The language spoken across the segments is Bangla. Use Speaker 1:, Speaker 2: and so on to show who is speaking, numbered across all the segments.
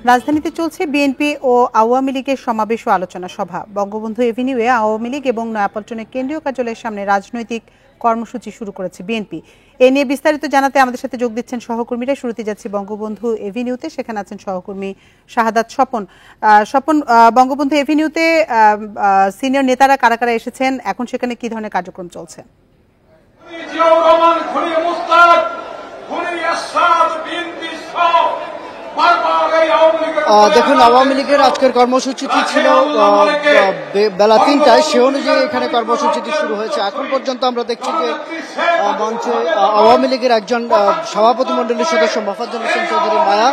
Speaker 1: রাজধানীতে চলছে বিএনপি ও আওয়ামী লীগের সমাবেশ ও আলোচনা সভা। বঙ্গবন্ধু এভিনিউয়ে আওয়ামী লীগ এবং নয়াপল্টনের কেন্দ্রীয় কার্যালয়ের সামনে রাজনৈতিক কর্মসূচি শুরু করেছে বিএনপি। এ নিয়ে বিস্তারিত জানাতে আমাদের সাথে যোগ দিচ্ছেন সহকর্মীরা। শুরুতে যাচ্ছি বঙ্গবন্ধু এভিনিউতে, সেখানে আছেন সহকর্মী শাহাদাত স্বপন। স্বপন, বঙ্গবন্ধু এভিনিউতে সিনিয়র নেতারা কারা কারা এসেছেন, এখন সেখানে কি ধরনের কার্যক্রম চলছে?
Speaker 2: দেখুন, আওয়ামী লীগের আজকের কর্মসূচিটি ছিল বেলা ৩টায়, সে অনুযায়ী এখানে কর্মসূচিটি শুরু হয়েছে। এখন পর্যন্ত আমরা দেখছি যে মঞ্চে আওয়ামী লীগের একজন সভাপতি মণ্ডলীর সদস্য মোফাজ্জল হোসেন চৌধুরী মায়া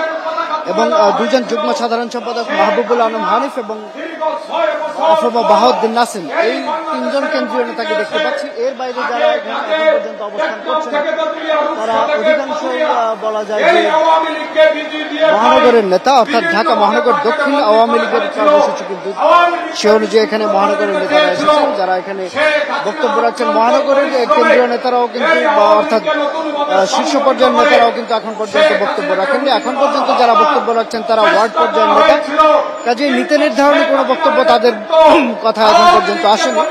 Speaker 2: এবং দুজন যুগ্ম সাধারণ সম্পাদক মাহবুবুল আলম হানিফ এবং বাহাউদ্দিন নাসিম, এই তিনজন কেন্দ্রীয় নেতাকে দেখতে পাচ্ছি। এর বাইরে যারা এখন পর্যন্ত অবস্থান করছেন তারা অধিকাংশই বলা যায় যে মহানগরের নেতা, অর্থাৎ ঢাকা মহানগর দক্ষিণ আওয়ামী লীগের কর্মসূচি, কিন্তু সে অনুযায়ী এখানে মহানগরের নেতারা এসেছেন যারা এখানে বক্তব্য রাখছেন। মহানগরের কেন্দ্রীয় নেতারাও কিন্তু, অর্থাৎ শীর্ষ পর্যায়ের নেতারাও কিন্তু এখন পর্যন্ত বক্তব্য রাখেননি। এখন পর্যন্ত যারা বক্তব্য রাখছেন তারা ওয়ার্ড পর্যায়ের নেতা, কাজে নীতি নির্ধারণী কোনো বক্তব্য তাদের কথা এখন পর্যন্ত আসেনি।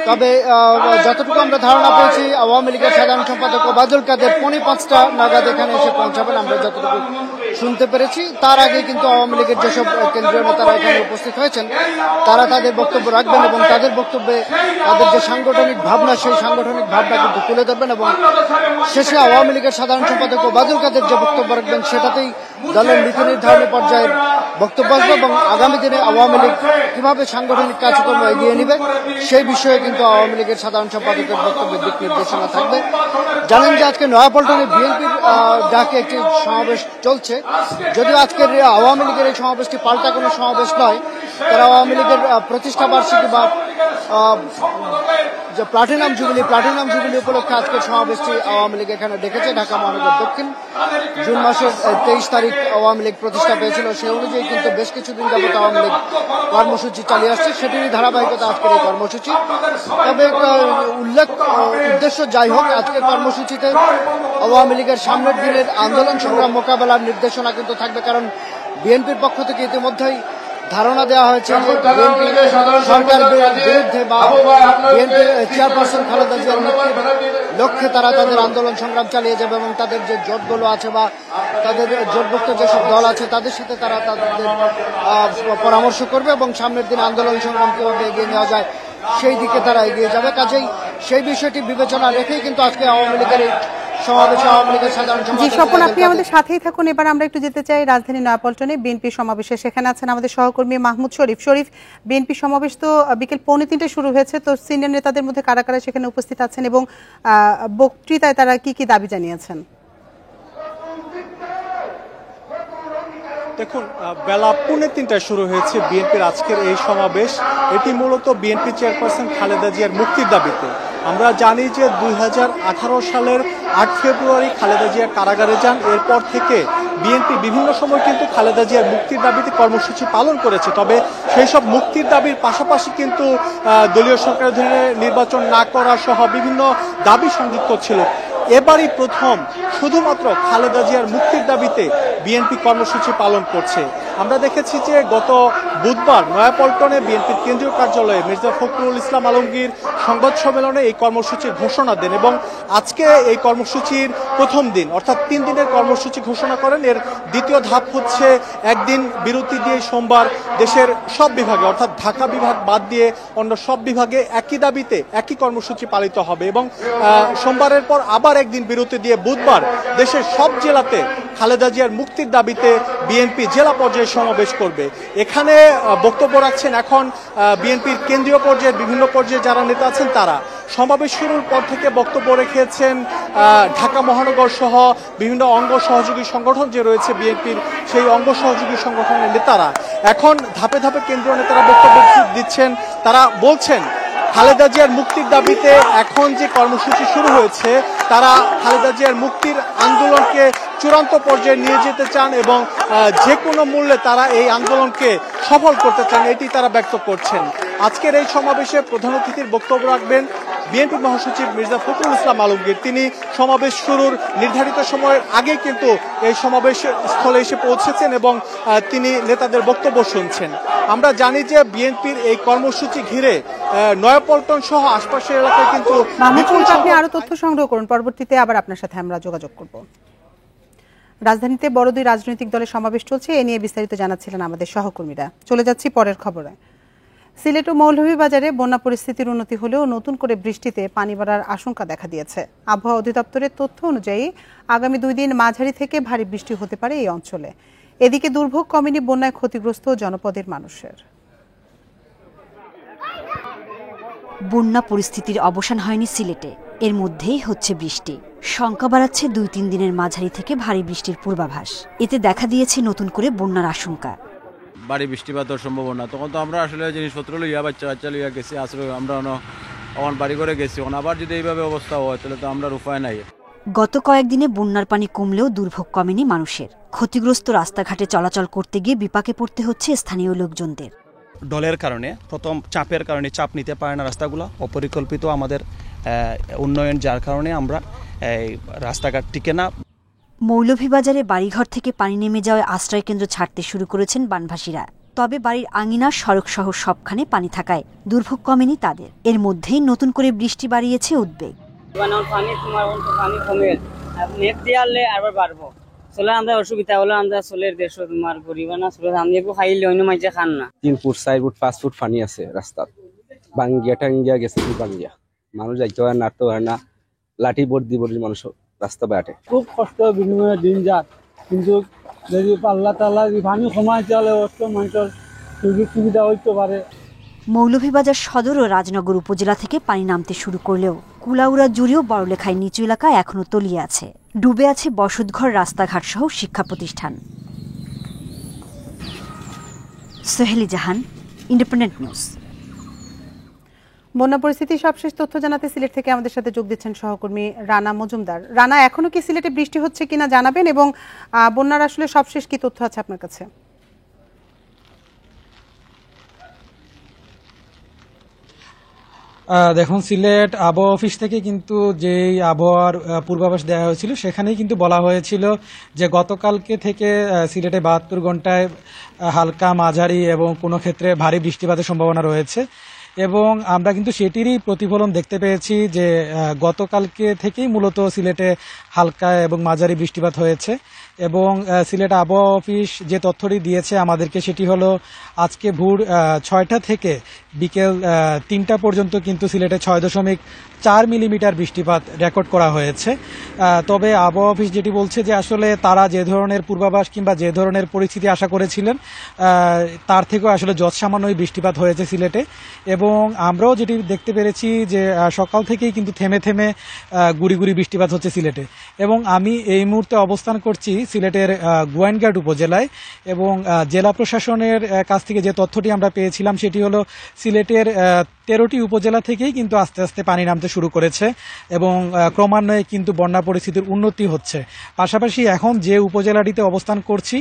Speaker 2: তবে যতটুকু আমরা ধারণা পেয়েছি, আওয়ামী লীগের সাধারণ সম্পাদক ওবায়দুল কাদের 5:45 নাগাদ এখানে এসে পৌঁছাবেন, আমরা যতটুকু শুনতে পেরেছি। তার আগে কিন্তু আওয়ামী লীগের যেসব কেন্দ্রীয় নেতারা এখানে উপস্থিত হয়েছেন তারা তাদের বক্তব্য রাখবেন এবং তাদের বক্তব্যে তাদের যে সাংগঠনিক ভাবনা, সেই সাংগঠনিক ভাবনা কিন্তু তুলে ধরবেন এবং শেষে আওয়ামী লীগের সাধারণ সম্পাদক ওবায়দুল কাদের যে বক্তব্য রাখবেন সেটাতেই দলের নীতি নির্ধারণী পর্যায়ের বক্তব্য আসবে এবং আগামী দিনে আওয়ামী লীগ কিভাবে সাংগঠনিক কার্যক্রম এগিয়ে নেবে সেই বিষয়ে কিন্তু আওয়ামী লীগের সাধারণ সম্পাদকের বক্তব্যের দিক নির্দেশনা থাকবে। জানেন যে আজকে নয়াপল্টনে বিএনপির ডাকে একটি সমাবেশ চলছে, যদিও আজকের আওয়ামী লীগের এই সমাবেশটি পাল্টা কোনো সমাবেশ নয়। তারা আওয়ামী লীগের প্রতিষ্ঠা বার্ষিকী বা যে প্লাটিনাম জুবিলি উপলক্ষে আজকের সমাবেশটি আওয়ামী লীগ এখানে ডেকেছে। ঢাকা মহানগর দক্ষিণ জুন মাসের 23 তারিখ আওয়ামী লীগ প্রতিষ্ঠা পেয়েছিল, সে অনুযায়ী কিন্তু বেশ কিছুদিন যাবত আওয়ামী লীগ কর্মসূচি চালিয়ে আসছে, সেটিরই ধারাবাহিকতা আজকের এই কর্মসূচি। তবে উদ্দেশ্য যাই হোক, আজকের কর্মসূচিতে আওয়ামী লীগের সামনের দিনের আন্দোলন সংগ্রাম মোকাবেলার নির্দেশনা কিন্তু থাকবে, কারণ বিএনপির পক্ষ থেকে ইতিমধ্যেই ধারণা দেওয়া হয়েছে সরকার বিরুদ্ধে বা বিএনপির চেয়ারপারসন খালেদা জিয়ার লক্ষ্যে তারা তাদের আন্দোলন সংগ্রাম চালিয়ে যাবে এবং তাদের যে জোটগুলো আছে বা তাদের জোটভুক্ত যেসব দল আছে তাদের সাথে তারা তাদের পরামর্শ করবে এবং সামনের দিন আন্দোলন সংগ্রাম কিভাবে এগিয়ে নেওয়া যায় সেই দিকে তারা এগিয়ে যাবে। কাজেই সেই বিষয়টি বিবেচনা রেখেই কিন্তু আজকে আওয়ামী লীগের
Speaker 1: আপনি আমাদের সাথেই থাকুন। এবার আমরা একটু যেতে চাই রাজধানী নয়াপল্টনে বিএনপি সমাবেশে। সেখানে আছেন আমাদের সহকর্মী মাহমুদ শরীফ। বিএনপি সমাবেশ তো বিকেল 2:45 শুরু হয়েছে, তো সিনিয়র নেতাদের মধ্যে কারা কারা সেখানে উপস্থিত আছেন এবং বক্তৃতায় তারা কি কি দাবি জানিয়েছেন?
Speaker 3: দেখুন, বেলা 2:45 শুরু হয়েছে বিএনপির আজকের এই সমাবেশ। এটি মূলত বিএনপি চেয়ারপারসন খালেদা জিয়ার মুক্তির দাবিতে। আমরা জানি যে 2018 সালের 8 ফেব্রুয়ারি খালেদা জিয়া কারাগারে যান। এরপর থেকে বিএনপি বিভিন্ন সময় কিন্তু খালেদা জিয়ার মুক্তির দাবিতে কর্মসূচি পালন করেছে। তবে সেই সব মুক্তির দাবির পাশাপাশি কিন্তু দলীয় সরকারের অধীনে নির্বাচন না করা সহ বিভিন্ন দাবি সংযুক্ত ছিল। এবারই প্রথম শুধুমাত্র খালেদা জিয়ার মুক্তির দাবিতে বিএনপি কর্মসূচি পালন করছে। আমরা দেখেছি যে গত বুধবার নয়াপল্টনে বিএনপির কেন্দ্রীয় কার্যালয়ে মির্জা ফখরুল ইসলাম আলমগীর সংবাদ সম্মেলনে এই কর্মসূচির ঘোষণা দেন এবং আজকে এই কর্মসূচির প্রথম দিন, অর্থাৎ 3 দিনের কর্মসূচি ঘোষণা করেন। এর দ্বিতীয় ধাপ হচ্ছে একদিন বিরতি দিয়ে সোমবার দেশের সব বিভাগে, অর্থাৎ ঢাকা বিভাগ বাদ দিয়ে অন্য সব বিভাগে একই দাবিতে একই কর্মসূচি পালিত হবে এবং সোমবারের পর আবার একদিন বিরতি দিয়ে বুধবার দেশের সব জেলাতে খালেদা জিয়ার মুক্তির দাবিতে বিএনপি জেলা পর্যায়ে সমাবেশ করবে। এখানে বক্তব্য রাখছেন এখন বিএনপির কেন্দ্রীয় পর্যায়ের বিভিন্ন পর্যায়ে যারা নেতা আছেন তারা। সমাবেশ শুরুর পর থেকে বক্তব্য রেখেছেন ঢাকা মহানগর সহ বিভিন্ন অঙ্গ সহযোগী সংগঠন যে রয়েছে বিএনপির, সেই অঙ্গ সহযোগী সংগঠনের নেতারা। এখন ধাপে ধাপে কেন্দ্রীয় নেতারা বক্তব্য দিচ্ছেন। তারা বলছেন খালেদা জিয়ার মুক্তির দাবিতে এখন যে কর্মসূচি শুরু হয়েছে, তারা খালেদা জিয়ার মুক্তির আন্দোলনকে চূড়ান্ত পর্যায়ে নিয়ে যেতে চান এবং যে কোনো মূল্যে তারা এই আন্দোলনকে সফল করতে চান, এটি তারা ব্যক্ত করছেন। আজকের এই সমাবেশে প্রধান অতিথির বক্তব্য রাখবেন বিএনপি মহাসচিব মির্জা ফখরুল ইসলাম আলমগীর তিনি সমাবেশ শুরুর নির্ধারিত সময়ের আগে কিন্তু এই সমাবেশ স্থলে এসে পৌঁছেছেন এবং তিনি নেতাদের বক্তব্য শুনছেন। আমরা জানি যে বিএনপির এই কর্মসূচি ঘিরে নয়াপল্টন সহ আশপাশের এলাকায় কিন্তু
Speaker 1: আপনি আরো তথ্য সংগ্রহ করুন, পরবর্তীতে আবার আপনার সাথে আমরা যোগাযোগ করব। রাজধানীতে বড় দুই রাজনৈতিক দলের সমাবেশ চলছে, এ নিয়ে বিস্তারিত জানাচ্ছিলেন আমাদের সহকর্মীরা। চলে যাচ্ছি পরের খবরে। সিলেট ও মৌলভীবাজারে বন্যা পরিস্থিতির উন্নতি হলেও নতুন করে বৃষ্টিতে পানি বাড়ার আশঙ্কা দেখা দিয়েছে। আবহাওয়া অধিদপ্তরের তথ্য অনুযায়ী আগামী 2 দিন মাঝারি থেকে ভারী বৃষ্টি হতে পারে এই অঞ্চলে। এদিকে দুর্ভোগ কমেনি বন্যায় ক্ষতিগ্রস্ত জনপদের মানুষের।
Speaker 4: বন্যা পরিস্থিতির অবসান হয়নি সিলেটে, এর মধ্যেই হচ্ছে বৃষ্টি। শঙ্কা বাড়াচ্ছে 2-3 দিনের মাঝারি থেকে ভারী বৃষ্টির পূর্বাভাস। এতে দেখা দিয়েছে নতুন করে বন্যার আশঙ্কা।
Speaker 5: ভারী বৃষ্টিপাতের সম্ভাবনা, তখন তো আমরা আসলে জিনিসপত্র লইয়া বাচ্চা লইয়া গেছি, আসলে আমরা অন বাড়ি করে গেছি। আবার যদি এইভাবে অবস্থা হয় তাহলে তো আমরা উপায় নাই।
Speaker 4: গত কয়েকদিনে বন্যার পানি কমলেও দুর্ভোগ কমেনি মানুষের। ক্ষতিগ্রস্ত রাস্তাঘাটে চলাচল করতে গিয়ে বিপাকে পড়তে হচ্ছে স্থানীয় লোকজনদের।
Speaker 6: ডলের কারণে, প্রথম চাপের কারণে চাপ নিতে পারে না রাস্তাগুলো, অপরিকল্পিত আমাদের উন্নয়ন, যার কারণে আমরা রাস্তাঘাট টিকে না।
Speaker 4: মৌলভীবাজারে বাড়িঘর থেকে পানি নেমে যাওয়ায় আশ্রয়কেন্দ্র ছাড়তে শুরু করেছেন বানভাসীরা। তবে বাড়ির আঙিনা, সড়ক সহ সবখানে পানি থাকায় দুর্ভোগ কমেনি তাদের। এর মধ্যেই নতুন করে বৃষ্টি বাড়িয়েছে উদ্বেগ।
Speaker 7: আমরা অসুবিধা হলো, আমরা সোলের দেশ তোমার গরিব না, আমি খাইলে অন্য মাইজে খান না।
Speaker 8: 3 ফুট 4 ফুট 5 ফুট পানি আছে রাস্তাত, বাঙ্গিয়া টাঙ্গিয়া গেছে, বাঙ্গিয়া মানুষ যাইতে হয় না, তো হয় না, লাঠি বর্দি বর্দি মানুষ রাস্তা বাটে।
Speaker 9: খুব কষ্ট বিনিময়ে দিন যাক, কিন্তু যদি পাল্লা টাল্লা পানি কমায় তাহলে অষ্ট মানুষের সুযোগ সুবিধা হইতে পারে।
Speaker 4: মৌলভীবাজার সদর ও রাজনগর উপজেলা থেকে পানি নামতে শুরু করলেও কুলাউড়া জুড়েও বড়লেখায় নিচু এলাকা এখনও তলিয়ে আছে। ডুবে আছে বসতঘর, রাস্তাঘাট সহ শিক্ষা প্রতিষ্ঠান। সোহেলি জাহান, ইন্ডিপেন্ডেন্ট নিউজ।
Speaker 1: বন্যা পরিস্থিতির সবশেষ তথ্য জানাতে সিলেট থেকে আমাদের সাথে যোগ দিচ্ছেন সহকর্মী রানা মজুমদার। রানা, এখনো কি সিলেটে বৃষ্টি হচ্ছে কিনা জানাবেন, এবং বন্যার আসলে সবশেষ কি তথ্য আছে আপনার কাছে?
Speaker 10: দেখুন, সিলেট আবহাওয়া অফিস থেকে কিন্তু যেই আবহাওয়ার পূর্বাভাস দেওয়া হয়েছিল সেখানেই কিন্তু বলা হয়েছিল যে গতকালকে থেকে সিলেটে 72 ঘন্টায় হালকা, মাঝারি এবং কোনো ক্ষেত্রে ভারী বৃষ্টিপাতের সম্ভাবনা রয়েছে। এবং আমরা কিন্তু সেটিরই প্রতিফলন দেখতে পেয়েছি যে গতকালকে থেকেই মূলত সিলেটে হালকা এবং মাঝারি বৃষ্টিপাত হয়েছে। এবং সিলেট আবহাওয়া অফিস যে তথ্যটি দিয়েছে আমাদেরকে সেটি হলো আজকে ভোর 6টা থেকে বিকেল 3টা পর্যন্ত কিন্তু সিলেটে 6.4 মিলিমিটার বৃষ্টিপাত রেকর্ড করা হয়েছে। তবে আবহাওয়া অফিস যেটি বলছে যে আসলে তারা যে ধরনের পূর্বাভাস কিংবা যে ধরনের পরিস্থিতি আশা করেছিলেন তার থেকেও আসলে যৎসামান্যই বৃষ্টিপাত হয়েছে সিলেটে। এবং আমরাও যেটি দেখতে পেরেছি যে সকাল থেকেই কিন্তু থেমে থেমে গুড়ি গুড়ি বৃষ্টিপাত হচ্ছে সিলেটে। এবং আমি এই মুহূর্তে অবস্থান করছি সিলেটের গোয়াইনঘাট উপজেলায়, এবং জেলা প্রশাসনের কাছ থেকে যে তথ্যটি আমরা পেয়েছিলাম সেটি হলো সিলেটের 13টি উপজেলা থেকেই কিন্তু আস্তে আস্তে পানি নামতে শুরু করেছে এবং ক্রমান্বয়ে কিন্তু বন্যা পরিস্থিতির উন্নতি হচ্ছে। পাশাপাশি এখন যে উপজেলাটিতে অবস্থান করছি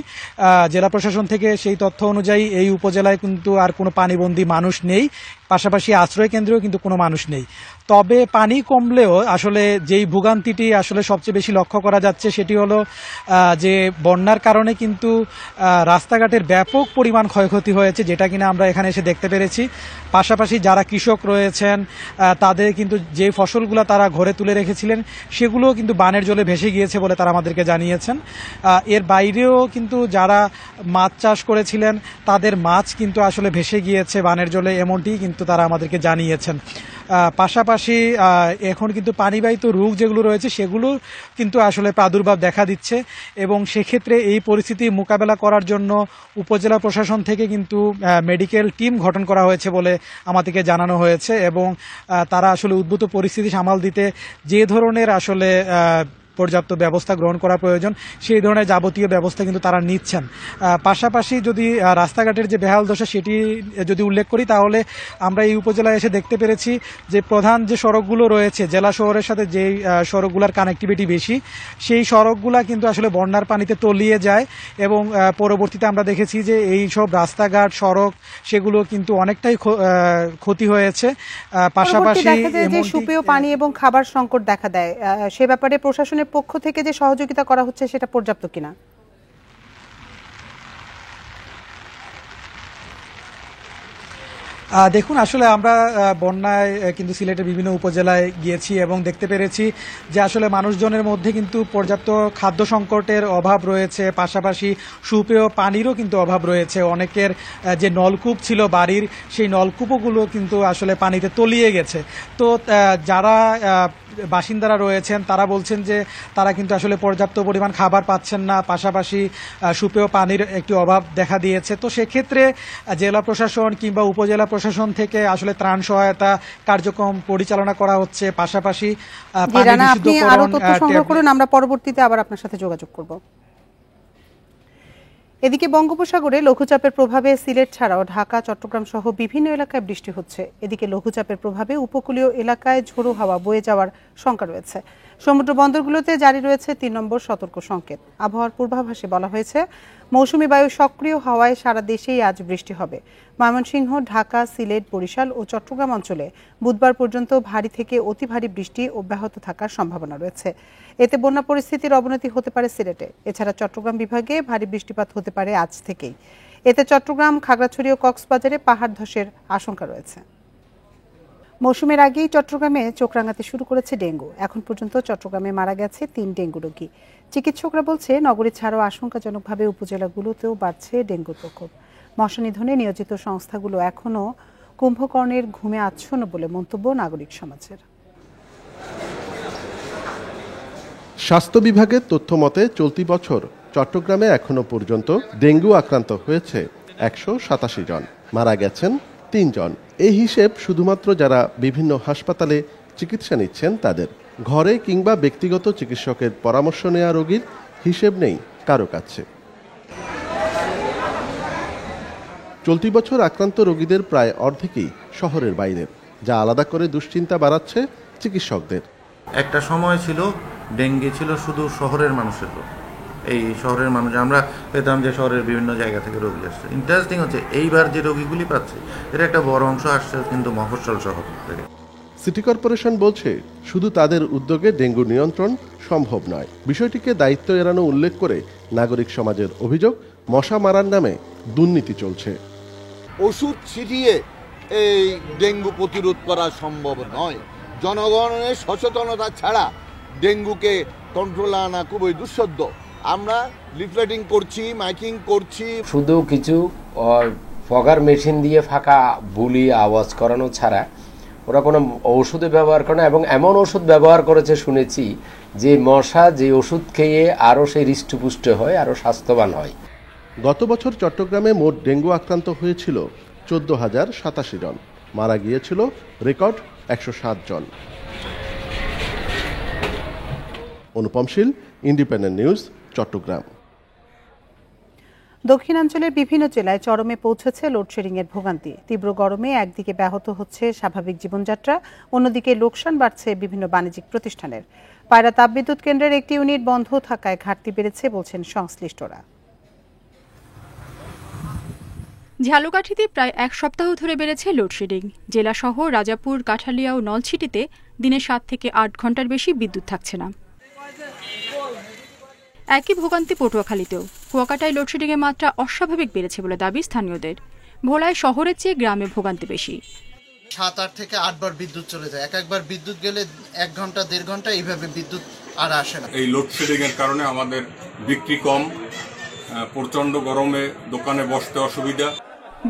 Speaker 10: জেলা প্রশাসন থেকে সেই তথ্য অনুযায়ী এই উপজেলায় কিন্তু আর কোনো পানিবন্দী মানুষ নেই, পাশাপাশি আশ্রয় কেন্দ্রেও কিন্তু কোনো মানুষ নেই। তবে পানি কমলেও আসলে যেই ভোগান্তিটি আসলে সবচেয়ে বেশি লক্ষ্য করা যাচ্ছে সেটি হলো যে বন্যার কারণে কিন্তু রাস্তাঘাটের ব্যাপক পরিমাণ ক্ষয়ক্ষতি হয়েছে, যেটা কিনা আমরা এখানে এসে দেখতে পেরেছি। পাশাপাশি যারা কৃষক রয়েছেন তাদের কিন্তু যে ফসলগুলো তারা ঘরে তুলে রেখেছিলেন সেগুলোও কিন্তু বানের জলে ভেসে গিয়েছে বলে তারা আমাদেরকে জানিয়েছেন। এর বাইরেও কিন্তু যারা মাছ চাষ করেছিলেন তাদের মাছ কিন্তু আসলে ভেসে গিয়েছে বানের জলে, এমনটি কিন্তু তারা আমাদেরকে জানিয়েছেন। পাশাপাশি এখন কিন্তু পানিবাহিত রোগ যেগুলো রয়েছে সেগুলো কিন্তু আসলে প্রাদুর্ভাব দেখা দিচ্ছে, এবং সেক্ষেত্রে এই পরিস্থিতি মোকাবেলা করার জন্য উপজেলা প্রশাসন থেকে কিন্তু মেডিকেল টিম গঠন করা হয়েছে বলে আমাদেরকে জানানো হয়েছে। এবং তারা আসলে উদ্ভূত পরিস্থিতি সামাল দিতে যে ধরনের আসলে পর্যাপ্ত ব্যবস্থা গ্রহণ করা প্রয়োজন সেই ধরনের যাবতীয় ব্যবস্থা কিন্তু তারা নিচ্ছেন। পাশাপাশি যদি রাস্তাঘাটের যে বেহাল দশা সেটি যদি উল্লেখ করি তাহলে আমরা এই উপজেলায় এসে দেখতে পেরেছি যে প্রধান যে সড়কগুলো রয়েছে জেলা শহরের সাথে যেই সড়কগুলোর কানেক্টিভিটি বেশি সেই সড়কগুলা কিন্তু আসলে বন্যার পানিতে তলিয়ে যায় এবং পরবর্তীতে আমরা দেখেছি যে এই সব রাস্তাঘাট সড়ক সেগুলো কিন্তু অনেকটাই ক্ষতি হয়েছে। পাশাপাশি
Speaker 1: সুপেয় পানি এবং খাবার সংকট দেখা দেয়, সে ব্যাপারে প্রশাসনের পক্ষ থেকে যে সহযোগিতা করা হচ্ছে সেটা পর্যাপ্ত কিনা?
Speaker 10: দেখুন, আসলে আমরা বন্যায় কিন্তু সিলেটের বিভিন্ন উপজেলায় গিয়েছি এবং দেখতে পেরেছি যে আসলে মানুষজনের মধ্যে কিন্তু পর্যাপ্ত খাদ্য সংকটের অভাব রয়েছে, পাশাপাশি সুপেয় পানিরও কিন্তু অভাব রয়েছে। অনেকের যে নলকূপ ছিল বাড়ির সেই নলকূপগুলো কিন্তু আসলে পানিতে তলিয়ে গেছে। তো যারা বাসিন্দারা রয়েছেন তারা বলছেন যে তারা কিন্তু আসলে পর্যাপ্ত পরিমাণ খাবার পাচ্ছেন না, পাশাপাশি সুপেয় পানির একটি অভাব দেখা দিয়েছে। তো সেক্ষেত্রে জেলা প্রশাসন কিংবা উপজেলা প্রশাসন থেকে আসলে ত্রাণ সহায়তা কার্যক্রম পরিচালনা করা হচ্ছে। পাশাপাশি
Speaker 1: আমরা পরবর্তীতে আবার আপনার সাথে যোগাযোগ করব। এদিকে বঙ্গোপসাগরে লঘুচাপের প্রভাবে সিলেট ছাড়াও ঢাকা, চট্টগ্রাম সহ বিভিন্ন এলাকায় বৃষ্টি হচ্ছে। এদিকে লঘুচাপের প্রভাবে উপকূলীয় এলাকায় ঝোড়ো হাওয়া বয়ে যাওয়ার শঙ্কা রয়েছে। সমুদ্র বন্দরগুলোতে জারি রয়েছে ৩ নম্বর সতর্ক সংকেত। আবহাওয়ার পূর্বাভাসে বলা হয়েছে মৌসুমী বায়ু সক্রিয় হওয়ায় সারা দেশেই আজ বৃষ্টি হবে। ময়মনসিংহ, ঢাকা, সিলেট, বরিশাল ও চট্টগ্রাম অঞ্চলে বুধবার পর্যন্ত ভারী থেকে অতি ভারী বৃষ্টি অব্যাহত থাকার সম্ভাবনা রয়েছে। এতে বন্যা পরিস্থিতির অবনতি হতে পারে সিলেটে। এছাড়া চট্টগ্রাম বিভাগে ভারী বৃষ্টিপাত হতে পারে আজ থেকেই। এতে চট্টগ্রাম, খাগড়াছড়ি ও কক্সবাজারে পাহাড় ধসের আশঙ্কা রয়েছে। মৌসুমের আগেই চট্টগ্রামে চোখ রাঙাতে শুরু করেছে ডেঙ্গু। এখন পর্যন্ত চট্টগ্রামে মারা গেছে ৩ ডেঙ্গু রোগী। চিকিৎসকরা বলছে নগরী ছাড়াও আশঙ্কাজনকভাবে উপজেলাগুলোতেও বাড়ছে ডেঙ্গুর প্রকোপ। মশা নিধনে নিয়োজিত সংস্থাগুলো এখনও কুম্ভকর্ণের ঘুমে আচ্ছন্ন বলে মন্তব্য নাগরিক সমাজের।
Speaker 11: স্বাস্থ্য বিভাগের তথ্য মতে চলতি বছর চট্টগ্রামে এখনো পর্যন্ত ডেঙ্গু আক্রান্ত হয়েছে ১৮৭ জন, মারা গেছেন ৩ জন। এই হিসেব শুধুমাত্র যারা বিভিন্ন হাসপাতালে চিকিৎসা নিচ্ছেন তাদের। ঘরে কিংবা ব্যক্তিগত চিকিৎসকের পরামর্শ নেওয়া রোগীর হিসেব নেই কারো কাছে। চলতি বছর আক্রান্ত রোগীদের প্রায় অর্ধেকই শহরের বাইরের, যা আলাদা করে দুশ্চিন্তা বাড়াচ্ছে চিকিৎসকদের।
Speaker 12: একটা সময় ছিল ডেঙ্গি ছিল শুধু শহরের মানুষের রোগ। এই শহরের মানুষ আমরা পেতাম যে শহরের বিভিন্ন জায়গা থেকে রোগী আসছে। ইন্টারেস্টিং হচ্ছে এইবার যে রোগীগুলি পাচ্ছে এর একটা বড় অংশ আসছে কিন্তু মফস্বল শহর থেকে।
Speaker 11: সিটি কর্পোরেশন বলছে শুধু তাদের উদ্যোগে ডেঙ্গু নিয়ন্ত্রণ সম্ভব নয়। বিষয়টিকে দায়িত্ব এড়ানো উল্লেখ করে নাগরিক সমাজের অভিযোগ, মশা মারার নামে দুর্নীতি চলছে।
Speaker 13: ওষুধ ছিটিয়ে এই ডেঙ্গু প্রতিরোধ করা সম্ভব নয়। জনগণের সচেতনতা ছাড়া ডেঙ্গুকে কন্ট্রোলে আনা খুবই দুঃসাধ্য। আমরা লিফলেটিং করছি, মাইকিং করছি,
Speaker 14: শুধু কিছু ফগার মেশিন দিয়ে ফাঁকা বুলি আওয়াজ করানো ছাড়া ওরা কোনো ওষুধে ব্যবহার করে না। এবং এমন ওষুধ ব্যবহার করেছে শুনেছি যে মশা যে ওষুধ খেয়ে আরও সেই হৃষ্টপুষ্ট হয়, আরও স্বাস্থ্যবান হয়।
Speaker 11: গত বছর চট্টগ্রামে মোট ডেঙ্গু আক্রান্ত হয়েছিল 14,087 জন, মারা গিয়েছিল রেকর্ড 107 জন। অনুপম শীল, ইন্ডিপেন্ডেন্ট নিউজ, চট্টগ্রাম।
Speaker 1: দক্ষিণাঞ্চলের বিভিন্ন জেলায় চরমে পৌঁছেছে লোডশেডিং এর ভোগান্তি। তীব্র গরমে একদিকে ব্যাহত হচ্ছে স্বাভাবিক জীবনযাত্রা, অন্যদিকে লোকসান বাড়ছে বিভিন্ন বাণিজ্যিক প্রতিষ্ঠানের। পায়রা তাপবিদ্যুৎ কেন্দ্রের একটি ইউনিট বন্ধ থাকায় ঘাটতি বেড়েছে বলছেন সংশ্লিষ্টরা।
Speaker 15: ঝালকাঠিতে প্রায় 1 সপ্তাহ ধরে বেড়েছে লোডশেডিং। জেলা শহর রাজাপুর, কাঠালিয়া ও নলছিটিতে দিনে 7 থেকে 8 ঘন্টার বেশি বিদ্যুৎ থাকছে না। একই ভোগান্তি পটুয়াখালীতেও। কুয়াকাটায় লোডশেডিংয়ের মাত্রা অস্বাভাবিক বেড়েছে বলে দাবি স্থানীয়দের। ভোলায় শহরের চেয়ে গ্রামে ভোগান্তি বেশি।
Speaker 16: 7-8 থেকে 8 বার বিদ্যুৎ চলে যায়। একবার বিদ্যুৎ গেলে 1 ঘন্টা 1.5 ঘন্টা এইভাবে বিদ্যুৎ আর আসে না।
Speaker 17: এই লোডশেডিংয়ের কারণে আমাদের বিক্রি কম, প্রচণ্ড গরমে দোকানে বসতে অসুবিধা।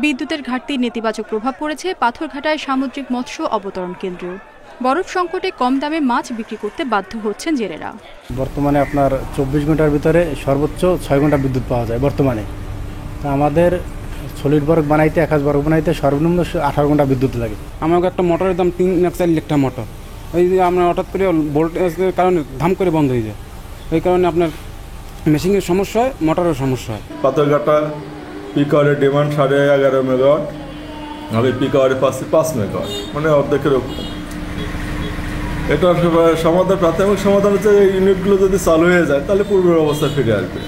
Speaker 15: বিদ্যুতের ঘাটতির নেতিবাচক প্রভাব পড়েছে পাথরঘাটায় সামুদ্রিক মৎস্য অবতরণ কেন্দ্রেও। বরফ সংকটে কম দামে মাছ বিক্রি করতে বাধ্য হচ্ছেন জেলেরা।
Speaker 18: বর্তমানে আপনার 24 ঘন্টার ভিতরে সর্বোচ্চ 6 ঘন্টা বিদ্যুৎ পাওয়া যায় বর্তমানে। তো আমাদের সলিড বরফ বানাইতে, একাজ বরফ বানাইতে সর্বনিম্ন 18 ঘন্টা বিদ্যুৎ লাগে।
Speaker 19: আমাকে একটা মোটরের দাম 3 লাখ 4 লাখ টাকা মোটর। এই যে আমরা হঠাৎ করে ভোল্টেজের কারণে ধাম করে বন্ধ হয়ে যায়। ওই কারণে আপনার মেশিনের সমস্যা হয়, মোটরের সমস্যা হয়।
Speaker 20: পাথরঘাটা পিক আওয়ারের ডিমান্ড 11.5 মেগাওয়াট, আমি পিক আওয়ারে পাচ্ছি 5 মেগাওয়াট, মানে অর্ধেকেরও কম। এটার সমাধান, প্রাথমিক সমাধান হচ্ছে এই ইউনিটগুলো যদি চালু হয়ে যায় তাহলে পূর্বের অবস্থা ফিরে আসবে।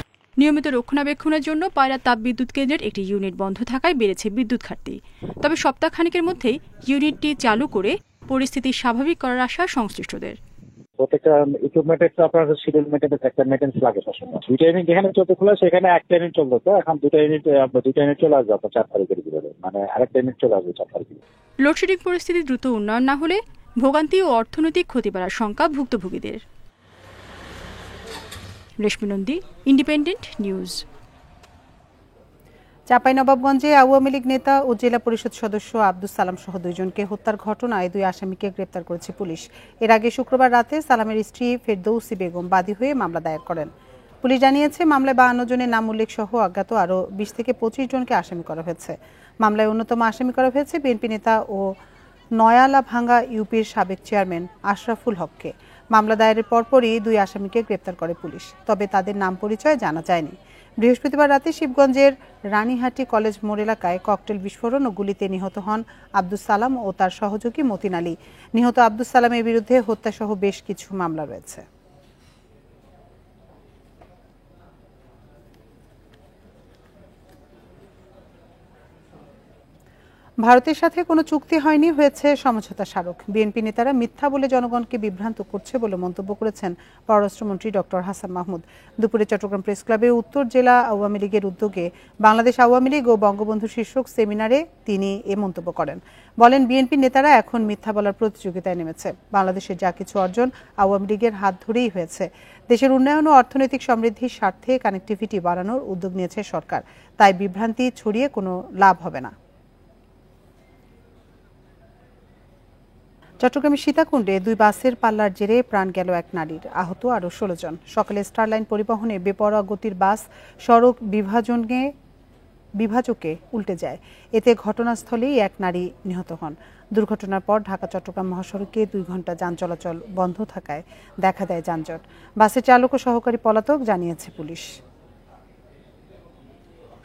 Speaker 15: নিয়মিত রক্ষণাবেক্ষণের জন্য পায়রা তাপবিদ্যুৎ কেন্দ্রের একটি ইউনিট বন্ধ থাকায় বেড়েছে বিদ্যুৎ ঘাটতি। তবে সপ্তাহখানেকের মধ্যেই ইউনিটটি চালু করে পরিস্থিতি স্বাভাবিক করার আশা সংশ্লিষ্টদের।
Speaker 21: প্রত্যেকটা ইকুইপমেন্টের তো আপনার শিডিউল মেনটেন্স একটা মেনটেন্স লাগে সবসময়। 2টা ইউনিট যেখানে চলতে খোলা সেখানে 1টা ইউনিট চলতো, তো এখন 2টা ইউনিট চলে আসবে আপনার 4 তারিখের ভিতরে, মানে আরেকটা ইউনিট চলে আসবে 4 তারিখে।
Speaker 15: লোডশেডিং পরিস্থিতি দ্রুত উন্নয়ন না হলে ভোগান্তি ও অর্থনৈতিক ক্ষতি বাড়ার শঙ্কা ভুক্তভোগীদের। রেশমি নন্দী, ইন্ডিপেন্ডেন্ট নিউজ।
Speaker 1: চাঁপাইনবাবগঞ্জে আওয়ামী লীগ নেতা ও জেলা পরিষদ সদস্য আব্দুস সালাম সহ 2 জনকে হত্যার ঘটনায় 2 আসামিকে গ্রেপ্তার করেছে পুলিশ। এর আগে শুক্রবার রাতে সালামের স্ত্রী ফেরদৌসী বেগম বাদী হয়ে মামলা দায়ের করেন। পুলিশ জানিয়েছে মামলায় 52 জনের নাম উল্লেখ সহ অজ্ঞাত আরও 20 থেকে 25 জনকে আসামি করা হয়েছে। মামলায় অন্যতম আসামি করা হয়েছে বিএনপি নেতা ও নয়ালাভাঙ্গা ইউপির সাবেক চেয়ারম্যান আশরাফুল হককে। মামলা দায়েরের পরপরই 2 আসামিকে গ্রেপ্তার করে পুলিশ, তবে তাদের নাম পরিচয় জানা যায়নি। বৃহস্পতিবার রাতে শিবগঞ্জের রানীহাটি কলেজ মোড় এলাকায় ককটেল বিস্ফোরণ ও গুলিতে নিহত হন আব্দুস সালাম ও তার সহযোগী মতিন আলী। নিহত আব্দুস সালামের বিরুদ্ধে হত্যাসহ বেশ কিছু মামলা রয়েছে। ভারতের সাথে কোনো চুক্তি হয়নি, হয়েছে সমঝোতা স্মারক। বিএনপি নেতারা মিথ্যা বলে জনগণকে বিভ্রান্ত করছে বলে মন্তব্য করেছেন পররাষ্ট্রমন্ত্রী ডক্টর হাসান মাহমুদ। দুপুরে চট্টগ্রাম প্রেস ক্লাবে উত্তর জেলা আওয়ামী লীগের উদ্যোগে বাংলাদেশ আওয়ামী লীগ ও বঙ্গবন্ধু শীর্ষক সেমিনারে তিনি এ মন্তব্য করেন। বলেন, বিএনপি নেতারা এখন মিথ্যা বলার প্রতিযোগিতায় নেমেছে। বাংলাদেশের যা কিছু অর্জন আওয়ামী লীগের হাত ধরেই হয়েছে। দেশের উন্নয়ন ও অর্থনৈতিক সমৃদ্ধির স্বার্থে কানেক্টিভিটি বাড়ানোর উদ্যোগ নিয়েছে সরকার, তাই বিভ্রান্তি ছড়িয়ে কোনো লাভ হবে না। চট্টগ্রামের সীতাকুণ্ডে 2 বাসের পাল্লার জেরে প্রাণ গেল এক নারীর, আহত আরও 16 জন। সকালে স্টারলাইন পরিবহনে বেপরোয়া গতির বাস সড়ক বিভাজকে উল্টে যায়। এতে ঘটনাস্থলেই এক নারী নিহত হন। দুর্ঘটনার পর ঢাকা চট্টগ্রাম মহাসড়কে 2 ঘণ্টা যান চলাচল বন্ধ থাকায় দেখা দেয় যানজট। বাসের চালক ও সহকারী পলাতক, জানিয়েছে পুলিশ।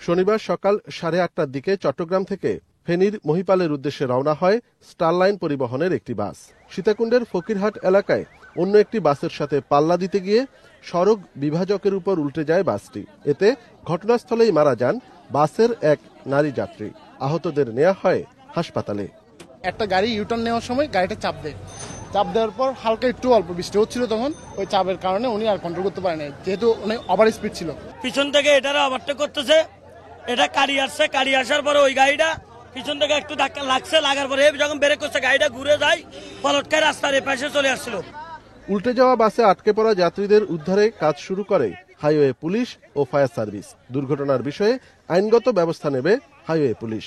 Speaker 11: শনিবার সকাল 8:30টার দিকে চট্টগ্রাম থেকে ফেনীর মহিপালের উদ্দেশ্যে রওনা হয় স্টারলাইন পরিবহনের একটি বাস। সীতাকুণ্ডের ফকিরহাট এলাকায় অন্য একটি বাসের সাথে পাল্লা দিতে গিয়ে সড়ক বিভাজকের উপর উল্টে যায় বাসটি। এতে ঘটনাস্থলেই মারা যান বাসের এক নারী যাত্রী। আহতদের নেওয়া হয় হাসপাতালে।
Speaker 22: একটা গাড়ি ইউটার্ন নেওয়ার সময় গাড়িটা চাপ দেওয়ার পর হালকা একটু অল্প বৃষ্টি হচ্ছিল, তখন ওই চাপের কারণে উনি আর কন্ট্রোল করতে পারেন, যেহেতু উনি ওভার স্পিড ছিল।
Speaker 23: পিছন থেকে এটারা ওভারটেক করতেছে, এটা গাড়ি আসছে, গাড়ি আসার পরে ওই গাড়িটা পিছন থেকে একটু ধাক্কা লাগছে, লাগার পরে যখন ব্রেক করছে গাড়িটা ঘুরে যায়, পলটকায় রাস্তার এ পাশে চলে আসছিল।
Speaker 11: উল্টে যাওয়া বাসে আটকে পড়া যাত্রীদের উদ্ধারে কাজ শুরু করে হাইওয়ে পুলিশ ও ফায়ার সার্ভিস। দুর্ঘটনার বিষয়ে আইনগত ব্যবস্থা নেবে হাইওয়ে পুলিশ।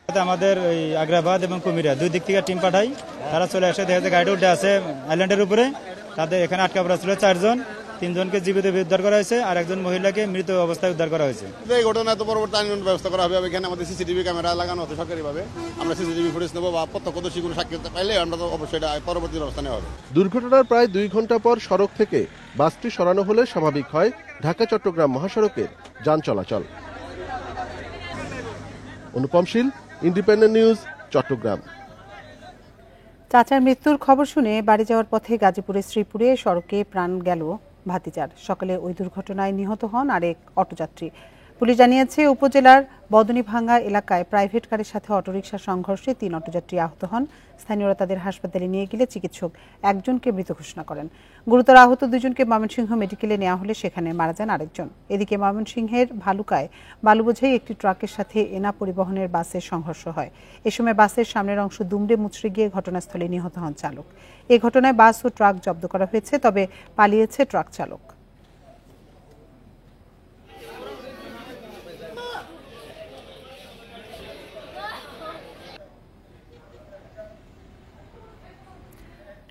Speaker 24: আমাদের ওই আগ্রাবাদ এবং কুমিরা 2 দিক থেকে টিম পাঠাই, তারা চলে আসে, দেখা যায় গাড়িটা উঠে আছে আইল্যান্ডের উপরে। তাদের এখানে আটকা পড়া ছিল 4 জন, 3 জনকে জীবিত উদ্ধার করা হয়েছে আর একজন মহিলাকে মৃত অবস্থায় উদ্ধার করা হয়েছে।
Speaker 25: এই ঘটনা তো পরবর্তী আইনগত ব্যবস্থা করা হবে। এখানে আমাদের সিসিটিভি ক্যামেরা লাগানো হচ্ছে সরকারিভাবে। আমরা সিসিটিভি ফুটেজ নেবো বা প্রত্যক্ষদর্শী কোনো সাক্ষী পাইলে আমরা তো অবশ্যই পরবর্তী ব্যবস্থা নেওয়া হবে।
Speaker 11: দুর্ঘটনার প্রায় 2 ঘণ্টা পর সড়ক থেকে বাসটি সরানো হলে স্বাভাবিক হয় ঢাকা চট্টগ্রাম মহাসড়কের যান চলাচল। অনুপম শীল, ইন্ডিপেন্ডেন্ট নিউজ, চট্টগ্রাম।
Speaker 1: চাচার মৃত্যুর খবর শুনে বাড়ি যাওয়ার পথে গাজীপুরের শ্রীপুরে সড়কে প্রাণ গেল ভাতিজার। সকালে ওই দুর্ঘটনায় নিহত হন আরেক অটোযাত্রী। পুলিশ জানিয়েছে, উপজেলার বদনীভাঙ্গা এলাকায় প্রাইভেট কারের সাথে অটোরিকশার সংঘর্ষে 3 অটোযাত্রী আহত হন। স্থানীয়রা তাদের হাসপাতালে নিয়ে গেলে চিকিৎসক একজনকে মৃত ঘোষণা করেন। গুরুতর আহত 2 জনকে ময়মনসিংহ মেডিকেলে নেওয়া হলে সেখানে মারা যান আরেকজন। এদিকে ময়মনসিংহের ভালুকায় বালুবোঝাই একটি ট্রাকের সাথে এনা পরিবহনের বাসের সংঘর্ষ হয়। এ সময় বাসের সামনের অংশ দুমড়ে মুচড়ে গিয়ে ঘটনাস্থলে নিহত হন চালক। এই ঘটনায় বাস ও ট্রাক জব্দ করা হয়েছে, তবে পালিয়েছে ট্রাক চালক।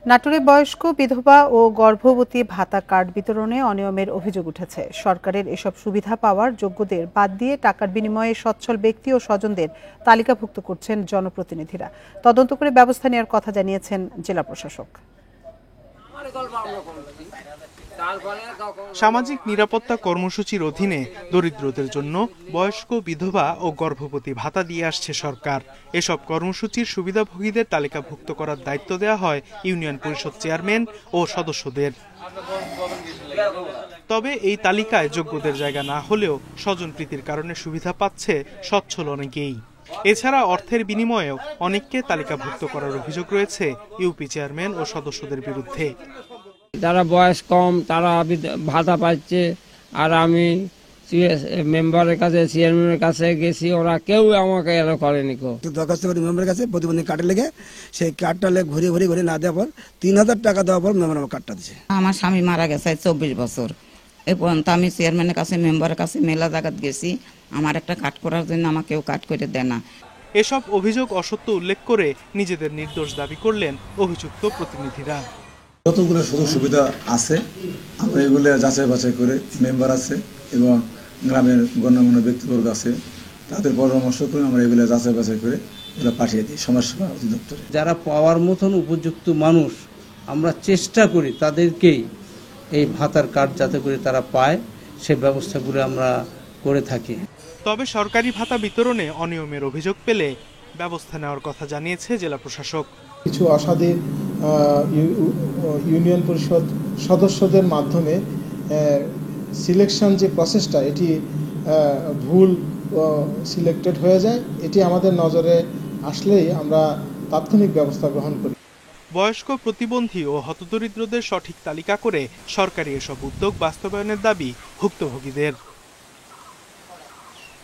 Speaker 1: নাটোরে বয়স্ক বিধবা ও গর্ভবতী ভাতা কার্ড বিতরণে অনিয়মের অভিযোগ উঠেছে। সরকারের এসব সুবিধা পাওয়ার যোগ্যদের বাদ দিয়ে টাকার বিনিময়ে সচ্ছল ব্যক্তি ও স্বজনদের তালিকাভুক্ত করছেন জনপ্রতিনিধিরা। তদন্ত করে ব্যবস্থা নেওয়ার কথা জানিয়েছেন জেলা প্রশাসক।
Speaker 2: সামাজিক নিরাপত্তা কর্মসূচির অধীনে দরিদ্রদের জন্য বয়স্ক, বিধবা ও গর্ভবতী ভাতা দিয়ে আসছে সরকার। এসব কর্মসূচির সুবিধাভোগীদের তালিকাভুক্ত করার দায়িত্ব দেওয়া হয় ইউনিয়ন পরিষদ চেয়ারম্যান ও সদস্যদের। তবে এই তালিকায় যোগ্যদের জায়গা না হলেও স্বজনপ্রীতির কারণে সুবিধা পাচ্ছে সচ্ছল অনেকেই। এছাড়া অর্থের বিনিময়েও অনেককে তালিকাভুক্ত করার অভিযোগ রয়েছে ইউপি চেয়ারম্যান ও সদস্যদের বিরুদ্ধে।
Speaker 3: যারা বয়স কম তারা ভাতা পাচ্ছে, আর আমি মেম্বারের কাছে, চেয়ারম্যানের কাছে গেছি, ওরা কেউ আমাকে এলো করেনি।
Speaker 5: দরখাস্ত করি মেম্বারের কাছে, প্রতিবন্ধী কার্ডে লেগে সেই কার্ডটা ঘুরে না দেওয়ার পর 3000 টাকা দেওয়ার পর মেম্বার আমার কার্ডটা দিচ্ছে।
Speaker 6: আমার স্বামী মারা গেছে 24 বছর। এ পর্যন্ত আমি চেয়ারম্যানের কাছে, মেম্বারের কাছে মেলা জায়গাত গেছি, আমার একটা কাট করার জন্য আমাকে কেউ কাট করে দেয় না।
Speaker 2: এসব অভিযোগ অসত্য উল্লেখ করে নিজেদের নির্দোষ দাবি করলেন অভিযুক্ত প্রতিনিধিরা।
Speaker 7: যতগুলো সুযোগ সুবিধা আছে আমরা এগুলো যাচাই বাছাই করে, মেম্বার আছে এবং গ্রামের গণ্যমান্য ব্যক্তিবর্গ আছে, তাদের পরামর্শ করে আমরা এগুলো যাচাই বাছাই করে এগুলো পাঠিয়ে দিই সমাজসেবা অধিদপ্তরে।
Speaker 26: যারা পাওয়ার মতন উপযুক্ত মানুষ, আমরা চেষ্টা করি তাদেরকেই এই ভাতার কার্ড যাতে করে তারা পায় সে ব্যবস্থাগুলো আমরা করে থাকি।
Speaker 2: তবে সরকারি ভাতা বিতরণে অনিয়মের অভিযোগ পেলে ব্যবস্থা নেওয়ার কথা জানিয়েছে জেলা প্রশাসক।
Speaker 27: কিছু অসাধু ইউনিয়ন পরিষদ সদস্যদের মাধ্যমে সিলেকশন যে প্রসেসটা, এটি ভুল সিলেক্টেড হয়ে যায়। এটি আমাদের নজরে আসলেই আমরা তাৎক্ষণিক ব্যবস্থা গ্রহণ করি।
Speaker 2: বয়স্ক, প্রতিবন্ধী ও হতদরিদ্রদের সঠিক তালিকা করে সরকারি এসব উদ্যোগ বাস্তবায়নের দাবি ভুক্তভোগীদের।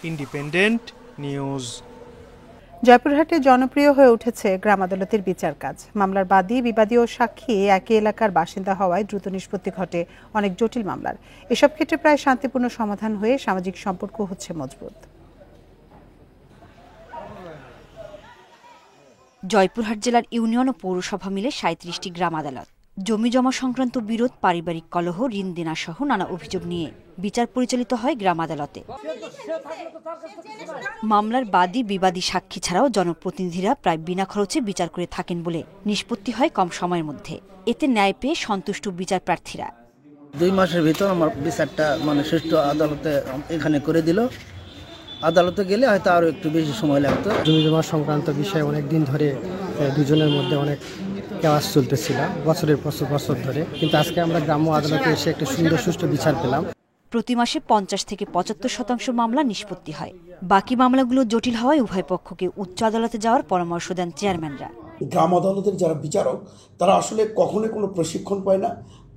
Speaker 2: Independent news.
Speaker 1: জয়পুরহাটে জনপ্রিয় হয়ে উঠেছে গ্রাম আদালতের বিচার কাজ। মামলার বাদী, বিবাদী ও সাক্ষী একই এলাকার বাসিন্দা হওয়ায় দ্রুত নিষ্পত্তি ঘটে অনেক জটিল মামলার। এসব ক্ষেত্রে প্রায় শান্তিপূর্ণ সমাধান হয়ে সামাজিক সম্পর্ক হচ্ছে মজবুত।
Speaker 4: জয়পুরহাট জেলার ইউনিয়ন ও পৌরসভা মিলে 37টি গ্রাম আদালত। জমি জমা সংক্রান্ত বিরোধ, পারিবারিক কলহ, ঋণ দেনা সহ নানা অভিযোগ নিয়ে বিচার পরিচালিত হয় গ্রাম আদালতে। মামলার বাদী, বিবাদী, সাক্ষী ছাড়াও জনপ্রতিনিধিরা প্রায় বিনা খরচে বিচার করে থাকেন বলে নিষ্পত্তি হয় কম সময়ের মধ্যে। এতে ন্যায় পেয়ে সন্তুষ্ট বিচার প্রার্থীরা।
Speaker 26: 2 মাসের ভিতর আমার বিচারটা সুষ্ঠু আদালতে এখানে করে দিল। আদালতে গেলে হয়তো আরো একটু বেশি সময় লাগতো।
Speaker 18: জমি জমা সংক্রান্ত বিষয়ে অনেক দিন ধরে দুজনের মধ্যে অনেক কেওয়াস চলতেছিল, বছরের পর বছর ধরে, কিন্তু আজকে আমরা গ্রাম্য আদালতে এসে একটা সুন্দর সুষ্ঠু বিচার পেলাম।
Speaker 4: প্রতি মাসে 50 থেকে 75% মামলা নিষ্পত্তি হয়। বাকি মামলাগুলো জটিল হওয়ায় উভয় পক্ষকে উচ্চ আদালতে যাওয়ার পরামর্শ দেন চেয়ারম্যানরা।
Speaker 28: গ্রাম আদালতের যারা বিচারক তারা আসলে কখনোই কোনো প্রশিক্ষণ পায় না।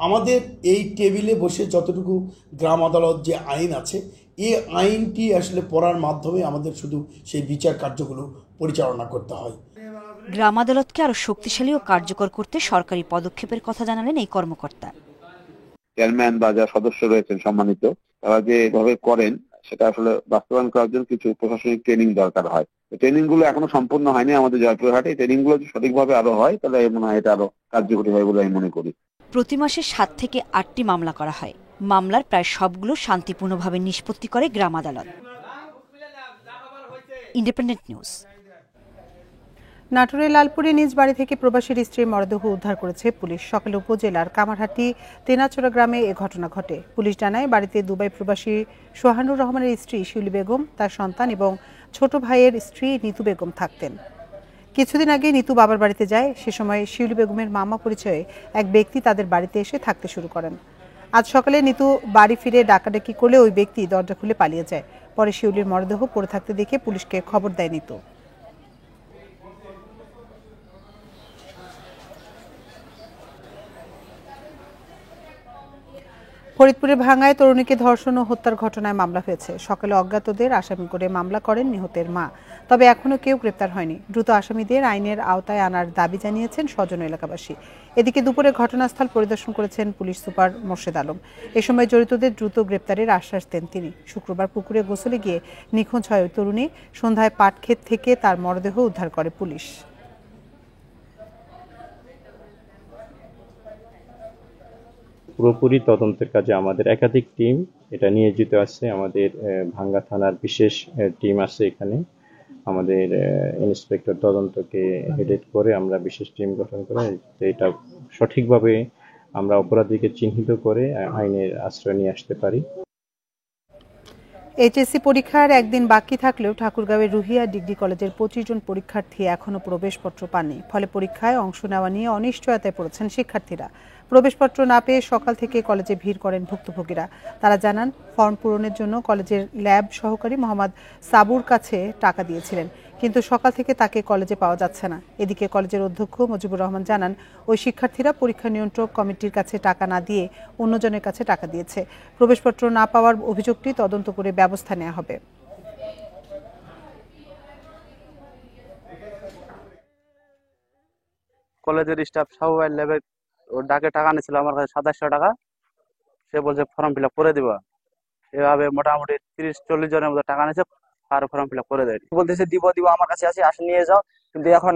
Speaker 28: আমাদের এই টেবিলে বসে যতটুকু গ্রাম আদালত যে আইন আছে, এই আইনটি আসলে পড়ার মাধ্যমে আমাদের শুধু সেই বিচার কার্যগুলো পরিচালনা করতে হয়।
Speaker 4: গ্রাম আদালতকে আরো শক্তিশালী ও কার্যকর করতে সরকারি পদক্ষেপের কথা জানালেন এই কর্মকর্তা।
Speaker 29: চেয়ারম্যান বা যারা সদস্য রয়েছেন সম্মানিত, তারা যেভাবে করেন সেটা আসলে বাস্তবায়ন করার জন্য কিছু প্রশাসনিক ট্রেনিং দরকার হয়। ট্রেনিং গুলো এখনো সম্পূর্ণ হয়নি আমাদের জয়পুরহাটে। ট্রেনিং গুলো যদি সঠিকভাবে আরো হয় তাহলে মনে হয় এটা আরো কার্যকরী হয় বলে আমি মনে করি।
Speaker 4: প্রতি মাসে 7 থেকে 8টি মামলা করা হয়। মামলার প্রায় সবগুলো শান্তিপূর্ণভাবে নিষ্পত্তি করে গ্রাম আদালত। Independent news.
Speaker 1: নাটোরের লালপুরে নিজ বাড়ি থেকে প্রবাসীর স্ত্রীর মরদেহ উদ্ধার করেছে পুলিশ। সকালে উপজেলার কামারহাটি তেনাচোরা গ্রামে এ ঘটনা ঘটে। পুলিশ জানায়, বাড়িতে দুবাই প্রবাসী সোহানুর রহমানের স্ত্রী শিউলি বেগম, তার সন্তান এবং ছোট ভাইয়ের স্ত্রী নিতু বেগম থাকতেন। কিছুদিন আগে নিতু বাবার বাড়িতে যায়। সে সময় শিউলি বেগমের মামা পরিচয়ে এক ব্যক্তি তাদের বাড়িতে এসে থাকতে শুরু করেন। আজ সকালে নিতু বাড়ি ফিরে ডাকাডাকি করলে ওই ব্যক্তি দরজা খুলে পালিয়ে যায়। পরে শিউলির মরদেহ পড়ে থাকতে দেখে পুলিশকে খবর দেয় নিতু। ফরিদপুরে ভাঙ্গায় তরুণীকে ধর্ষণ ও হত্যার ঘটনায় মামলা হয়েছে। সকালে অজ্ঞাতদের আসামি করে মামলা করেন নিহতের মা। তবে এখনো কেউ গ্রেপ্তার হয়নি। দ্রুত আসামিদের আইনের আওতায় আনার দাবি জানিয়েছেন স্বজন এলাকাবাসী। এদিকে দুপুরে ঘটনাস্থল পরিদর্শন করেছেন পুলিশ সুপার মোর্শেদ আলম। এ সময় জড়িতদের দ্রুত গ্রেপ্তারের আশ্বাস দেন তিনি। শুক্রবার পুকুরে গোসলে গিয়ে নিখোঁজ হয় ওই তরুণী। সন্ধ্যায় পাটক্ষেত থেকে তার মরদেহ উদ্ধার করে পুলিশ।
Speaker 30: পুরোপুরি তদন্তের কাজে আমাদের একাধিক টিম এটা নিয়োজিত আছে। আমাদের ভাঙ্গা থানার বিশেষ টিম আছে এখানে। আমাদের ইন্সপেক্টর তদন্তকে হেডেড করে আমরা বিশেষ টিম গঠন করে এটা সঠিকভাবে আমরা অপরাধীকে চিহ্নিত করে আইনের আশ্রয় নিয়ে আসতে পারি।
Speaker 1: এইচএসসি পরীক্ষার একদিন বাকি থাকলেও ঠাকুরগাঁওয়ের রুহিয়া ডিগ্রি কলেজের 25 জন পরীক্ষার্থী এখনো প্রবেশপত্র পাননি। ফলে পরীক্ষায় অংশ নেওয়া নিয়ে অনিশ্চয়তায় পড়েছেন শিক্ষার্থীরা। প্রবেশপত্র না পেয়ে সকাল থেকে কলেজে ভিড় করেন ভুক্তভোগীরা। তারা জানান, ফর্ম পূরণের জন্য কলেজের ল্যাব সহকারী মোহাম্মদ সাবুর কাছে টাকা দিয়েছিলেন, কিন্তু সকাল থেকে তাকে কলেজে পাওয়া যাচ্ছে না। এদিকে কলেজের অধ্যক্ষ মুজিবুর রহমান জানান, ওই শিক্ষার্থীরা পরীক্ষা নিয়ন্ত্রক কমিটির কাছে টাকা না দিয়ে অন্যজনের কাছে টাকা দিয়েছে। প্রবেশপত্র না পাওয়ার অভিযোগটি তদন্ত করে ব্যবস্থা নেওয়া হবে।
Speaker 8: কলেজের স্টাফ সবাই ল্যাবে ওর ডাকে টাকা নিয়েছিল আমার কাছে 2700 টাকা। সে বলছে ফর্ম ফিল আপ করে দিবা। এভাবে মোটামুটি 30-40 জনের মতো টাকা নিয়েছে, আর ফর্ম ফিল আপ করে দেয়।
Speaker 9: বলতেছে দিব আমার কাছে আসে নিয়ে যাও, কিন্তু এখন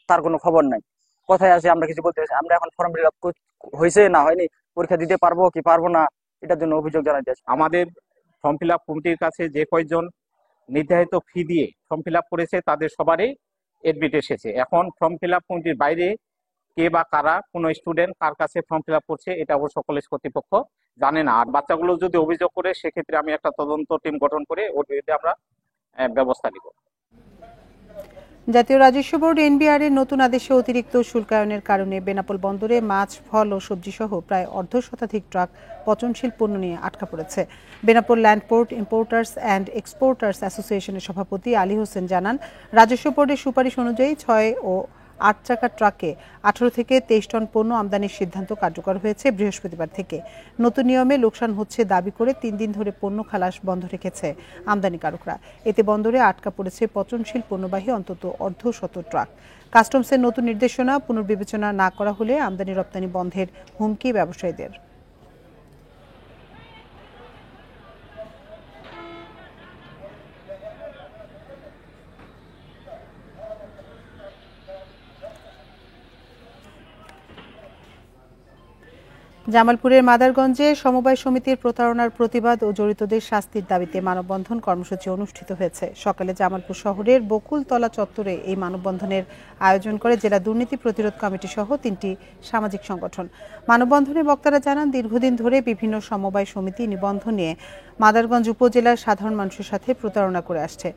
Speaker 9: তার কোনো খবর নাই। কোথায় আছে আমরা কিছু বলতে পারছি। আমরা এখন ফর্ম ফিল আপ হয়েছে না হয়নি, পরীক্ষা দিতে পারবো কি পারবো না, এটার জন্য অভিযোগ জানাতে আছে।
Speaker 10: আমাদের ফর্ম ফিল আপ কমিটির কাছে যে কয়েকজন নির্ধারিত ফি দিয়ে ফর্ম ফিল আপ করেছে তাদের সবারই এডমিট এসেছে। এখন ফর্ম ফিল আপ কমিটির বাইরে কে বা কারা কোনো স্টুডেন্ট কার কাছে ফর্ম ফিল আপ করছে এটা অবশ্য কলেজ কর্তৃপক্ষ জানে না। আর বাচ্চাগুলো যদি অভিযোগ করে সেক্ষেত্রে আমি একটা তদন্ত টিম গঠন করে ওর বিরুদ্ধে আমরা ব্যবস্থা নিব।
Speaker 1: জাতীয় রাজস্ব বোর্ড এনবিআর এর নতুন আদেশে অতিরিক্ত শুল্কায়নের কারণে বেনাপোল বন্দরে মাছ, ফল ও সবজি সহ প্রায় 1/2 শতাধিক ট্রাক পচনশীল পণ্য নিয়ে আটকা পড়েছে। Benapole land port importers and exporters অ্যাসোসিয়েশনের সভাপতি আলী হোসেন জানান, রাজস্ব বোর্ডের সুপারিশ অনুযায়ী 6 ও 8 চাকার ট্রাকে 18 থেকে 23 টন পণ্য আমদানির সিদ্ধান্ত কার্যকর হয়েছে বৃহস্পতিবার থেকে। নতুন নিয়মে লোকসান হচ্ছে দাবি করে 3 দিন ধরে পণ্য খালাস বন্ধ রেখেছে আমদানিকারকরা। এতে বন্দরে আটকা পড়েছে পচনশীল পণ্যবাহী অন্তত 1/2 ট্রাক। কাস্টমসের নতুন নির্দেশনা পুনর্বিবেচনা না করা হলে আমদানি রপ্তানি বন্ধের হুমকি ব্যবসায়ীদের। জামালপুরের মাদারগঞ্জে সমবায় সমিতির প্রতারণার প্রতিবাদ ও জড়িতদের শাস্তির দাবিতে মানববন্ধন কর্মসূচি অনুষ্ঠিত হয়েছে। সকালে জামালপুর শহরের বকুলতলা চত্বরে এই মানববন্ধনের আয়োজন করে জেলা দুর্নীতি প্রতিরোধ কমিটি সহ 3টি সামাজিক সংগঠন। মানববন্ধনে বক্তারা জানান, দীর্ঘদিন ধরে বিভিন্ন সমবায় সমিতি নিবন্ধন নিয়ে মাদারগঞ্জ উপজেলার সাধারণ মানুষের সাথে প্রতারণা করে আসছে।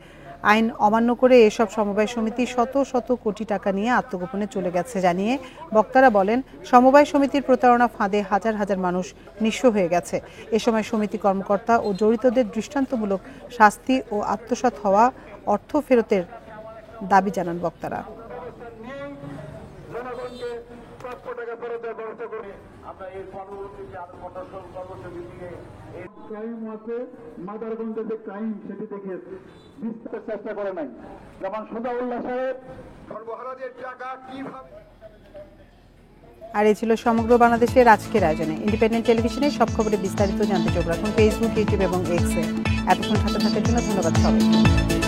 Speaker 1: আইন অমান্য করে এসব সমবায় সমিতি শত শত কোটি টাকা নিয়ে আত্মগোপনে চলে গেছে জানিয়ে বক্তারা বলেন, সমবায় সমিতির প্রতারণা ফাঁদে হাজার হাজার মানুষ নিঃস্ব হয়ে গেছে। এ সময় সমিতি কর্মকর্তা ও জড়িতদের দৃষ্টান্তমূলক শাস্তি ও আত্মসাৎ হওয়া অর্থ ফেরতের দাবি জানান বক্তারা। আর এই ছিল সমগ্র বাংলাদেশের আজকের আয়োজনে। ইন্ডিপেন্ডেন্ট টেলিভিশনের সব খবরে বিস্তারিত জানতে চোখ রাখুন ফেসবুক, ইউটিউব এবং এক্সে। এতক্ষণ সাথে থাকার জন্য ধন্যবাদ সবাইকে।